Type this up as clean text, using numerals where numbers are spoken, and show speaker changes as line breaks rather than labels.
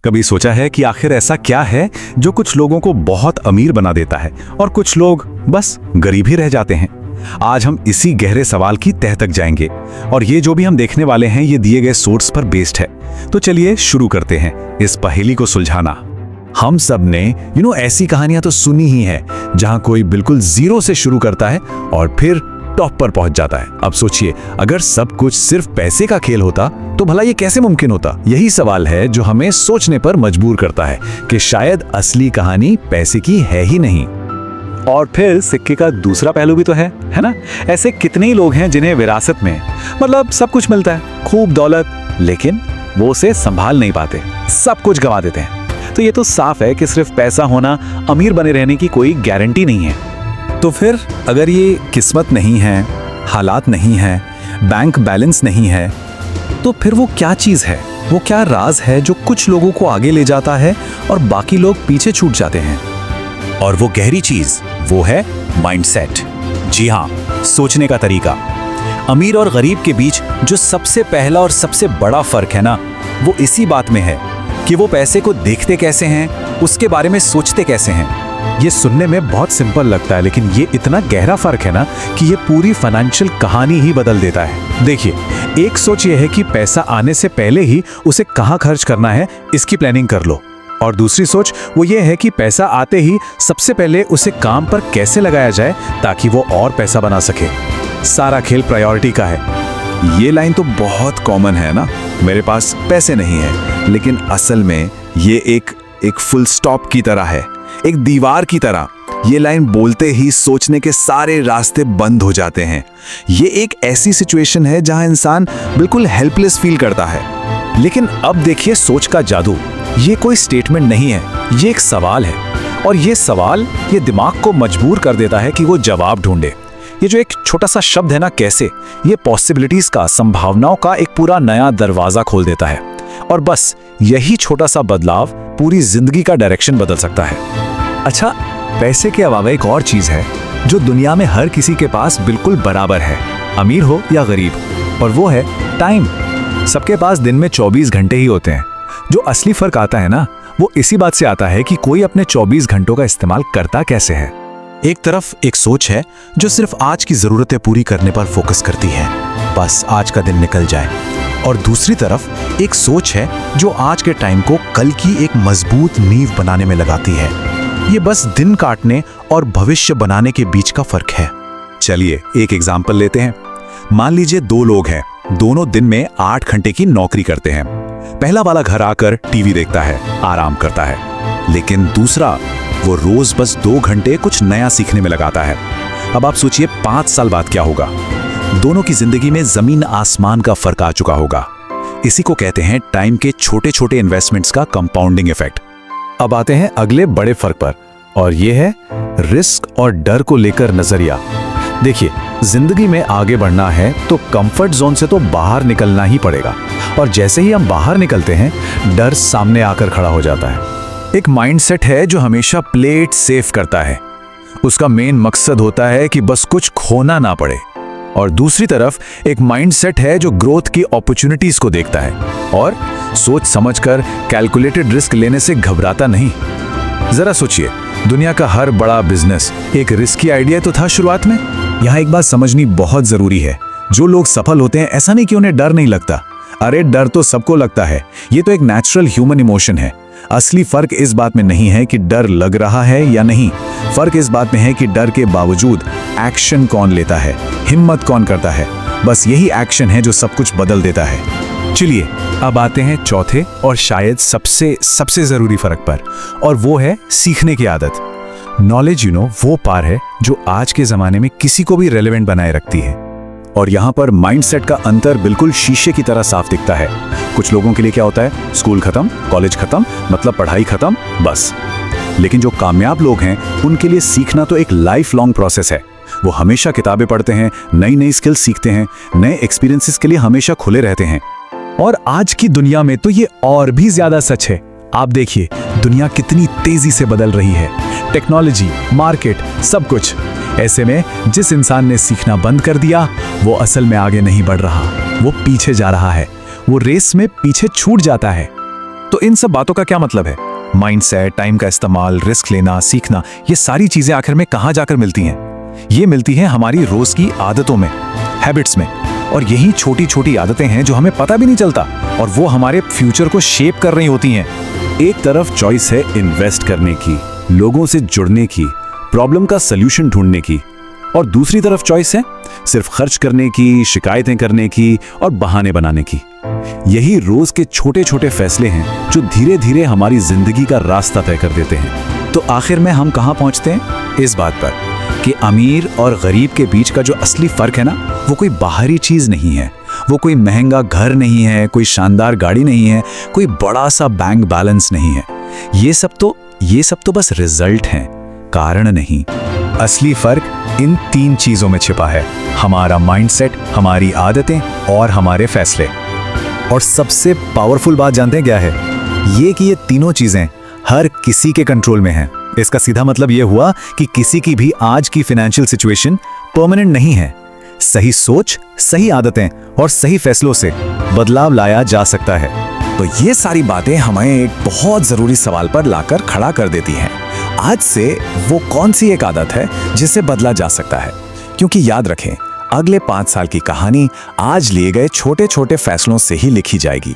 कभी सोचा है कि आखिर ऐसा क्या है जो कुछ लोगों को बहुत अमीर बना देता है और कुछ लोग बस गरीब ही रह जाते हैं? आज हम इसी गहरे सवाल की तह तक जाएंगे और ये जो भी हम देखने वाले हैं ये दिए गए सोर्स पर बेस्ड है। तो चलिए शुरू करते हैं इस पहेली को सुलझाना। हम सब ने ऐसी कहानियां तो सुनी ही है जहां कोई बिल्कुल जीरो से शुरू करता है और फिर टॉप पर पहुंच जाता है। अब सोचिए, अगर सब कुछ सिर्फ पैसे का खेल होता तो भला ये कैसे मुमकिन होता? यही सवाल है जो हमें सोचने पर मजबूर करता है कि शायद असली कहानी पैसे की है ही नहीं। और फिर सिक्के का दूसरा पहलू भी तो है ना? ऐसे कितने ही लोग हैं जिन्हें विरासत में मतलब सब कुछ मिलता है, खूब दौलत, लेकिन वो उसे संभाल नहीं पाते, सब कुछ गंवा देते हैं। तो ये तो साफ है कि सिर्फ पैसा होना अमीर बने रहने की कोई गारंटी नहीं है। तो फिर अगर ये किस्मत नहीं है, हालात नहीं है, बैंक बैलेंस नहीं है, तो फिर वो क्या चीज़ है? वो क्या राज है जो कुछ लोगों को आगे ले जाता है और बाकी लोग पीछे छूट जाते हैं? और वो गहरी चीज़ वो है माइंडसेट। जी हाँ, सोचने का तरीका। अमीर और गरीब के बीच जो सबसे पहला और सबसे बड़ा फर्क है ना, वो इसी बात में है कि वो पैसे को देखते कैसे हैं, उसके बारे में सोचते कैसे हैं। ये सुनने में बहुत सिंपल लगता है, लेकिन ये इतना गहरा फर्क है ना कि ये पूरी फाइनेंशियल कहानी ही बदल देता है। देखिए, एक सोच ये है कि पैसा आने से पहले ही उसे कहाँ खर्च करना है इसकी प्लानिंग कर लो, और दूसरी सोच वो ये है कि पैसा आते ही सबसे पहले उसे काम पर कैसे लगाया जाए ताकि वो और पैसा बना सके। सारा खेल प्रायोरिटी का है। ये लाइन तो बहुत कॉमन है ना, मेरे पास पैसे नहीं है, लेकिन असल में ये एक फुल स्टॉप की तरह है, एक दीवार की तरह। ये लाइन बोलते ही सोचने के सारे रास्ते बंद हो जाते हैं। ये एक ऐसी सिचुएशन है जहां इंसान बिल्कुल हेल्पलेस फील करता है। लेकिन अब देखिए सोच का जादू। ये कोई स्टेटमेंट नहीं है, ये एक सवाल है, और ये सवाल ये दिमाग को मजबूर कर देता है कि वो जवाब ढूंढे। ये जो एक छोटा सा शब्द है ना, कैसे, ये पॉसिबिलिटीज का, संभावनाओं का एक पूरा नया दरवाजा खोल देता है। और बस यही छोटा सा बदलाव पूरी जिंदगी का डायरेक्शन बदल सकता है। अच्छा, पैसे के अलावा एक और चीज है जो दुनिया में हर किसी के पास बिल्कुल बराबर है, अमीर हो या गरीब, और वो है टाइम। सबके पास दिन में 24 घंटे ही होते हैं। जो असली फर्क आता है ना, वो इसी बात से आता है कि कोई अपने 24 घंटों का इस्तेमाल करता कैसे है। एक तरफ एक सोच है जो सिर्फ आज की जरूरतें पूरी करने पर फोकस करती है, बस आज का दिन निकल जाए, और दूसरी तरफ एक सोच है जो आज के टाइम को कल की एक मजबूत नींव बनाने में लगाती है। ये बस दिन काटने और भविष्य बनाने के बीच का फर्क है। चलिए एक एग्जाम्पल लेते हैं। मान लीजिए दो लोग हैं, दोनों दिन में 8 घंटे की नौकरी करते हैं। पहला वाला घर आकर टीवी देखता है, आराम करता है, लेकिन दूसरा वो रोज बस 2 घंटे कुछ नया सीखने में लगाता है। अब आप सोचिए 5 साल बाद क्या होगा? दोनों की जिंदगी में जमीन आसमान का फर्क आ चुका होगा। इसी को कहते हैं टाइम के छोटे छोटे इन्वेस्टमेंट्स का कंपाउंडिंग इफेक्ट। अब आते हैं अगले बड़े फर्क पर, और ये है रिस्क और डर को लेकर नजरिया। देखिए, जिंदगी में आगे बढ़ना है तो कंफर्ट जोन से तो बाहर निकलना ही पड़ेगा, और जैसे ही हम बाहर निकलते हैं डर सामने आकर खड़ा हो जाता है। एक माइंडसेट है जो हमेशा प्लेट सेफ करता है, उसका मेन मकसद होता है कि बस कुछ खोना ना पड़े। और दूसरी तरफ एक माइंडसेट है जो ग्रोथ की अपॉर्चुनिटीज को देखता है और सोच समझकर कैलकुलेटेड रिस्क लेने से घबराता नहीं। जरा सोचिए, दुनिया का हर बड़ा बिजनेस एक रिस्की आइडिया तो था शुरुआत में। यहाँ एक बात समझनी बहुत जरूरी है, जो लोग सफल होते हैं ऐसा नहीं कि उन्हें डर नहीं लगता। अरे डर तो सबको लगता है, ये तो एक नेचुरल ह्यूमन इमोशन है। असली फर्क इस बात में नहीं है कि डर लग रहा है या नहीं, फर्क इस बात में है कि डर के बावजूद एक्शन कौन लेता है, हिम्मत कौन करता है। बस यही एक्शन है जो सब कुछ बदल देता है। चलिए अब आते हैं चौथे और शायद सबसे जरूरी फर्क पर, और वो है सीखने की आदत। नॉलेज वो पार है जो आज के जमाने में किसी को भी रेलेवेंट बनाए रखती है। और यहाँ पर माइंडसेट का अंतर बिल्कुल शीशे की तरह साफ दिखता है। कुछ लोगों के लिए क्या होता है, स्कूल खत्म, कॉलेज खत्म, मतलब पढ़ाई खत्म, बस। लेकिन जो कामयाब लोग हैं उनके लिए सीखना तो एक लाइफ लॉन्ग प्रोसेस है। वो हमेशा किताबें पढ़ते हैं, नई नई स्किल्स सीखते हैं, नए एक्सपीरियंसेस के लिए हमेशा खुले रहते हैं। और आज की दुनिया में तो ये और भी ज्यादा सच है। आप देखिए दुनिया कितनी तेजी से बदल रही है, टेक्नोलॉजी, मार्केट, सब कुछ। ऐसे में जिस इंसान ने सीखना बंद कर दिया वो असल में आगे नहीं बढ़ रहा, वो पीछे जा रहा है, वो रेस में पीछे छूट जाता है। तो इन सब बातों का क्या मतलब है? माइंडसेट, टाइम का इस्तेमाल, रिस्क लेना, सीखना, ये सारी चीजें आखिर में कहाँ जाकर मिलती हैं? ये मिलती हैं हमारी रोज की आदतों में, हैबिट्स में। और यही छोटी छोटी आदतें हैं जो हमें पता भी नहीं चलता और वो हमारे फ्यूचर को शेप कर रही होती हैं।
एक तरफ चॉइस है इन्वेस्ट करने की, लोगों से जुड़ने की, प्रॉब्लम का सल्यूशन ढूंढने की, और दूसरी तरफ चॉइस है सिर्फ खर्च करने की, शिकायतें करने की और बहाने बनाने की। यही रोज के छोटे छोटे फैसले हैं जो धीरे धीरे हमारी जिंदगी का रास्ता तय कर देते हैं।
तो आखिर में हम कहाँ पहुंचते हैं? इस बात पर कि अमीर और गरीब के बीच का जो असली फर्क है ना, वो कोई बाहरी चीज नहीं है, वो कोई महंगा घर नहीं है, कोई शानदार गाड़ी नहीं है, कोई बड़ा सा बैंक बैलेंस नहीं है। ये सब तो बस रिजल्ट हैं, कारण नहीं। असली फर्क इन 3 चीजों में छिपा है: हमारा माइंडसेट, हमारी आदतें और हमारे फैसले। और सबसे पावरफुल बात जानते हैं क्या है? ये कि ये तीनों चीजें हर किसी के कंट्रोल में हैं। इसका सीधा मतलब ये हुआ कि किसी की भी आज की फाइनेंशियल सिचुएशन परमानेंट नहीं है। सही सोच, सही आदतें और सही फैसलों से बदलाव लाया जा सकता है। तो ये सारी बातें हमें एक बहुत जरूरी सवाल पर लाकर खड़ा कर देती हैं। आज से वो कौन सी एक आदत है जिसे बदला जा सकता है? क्योंकि याद रखें, अगले 5 साल की कहानी आज लिए गए छोटे छोटे फैसलों से ही लिखी जाएगी।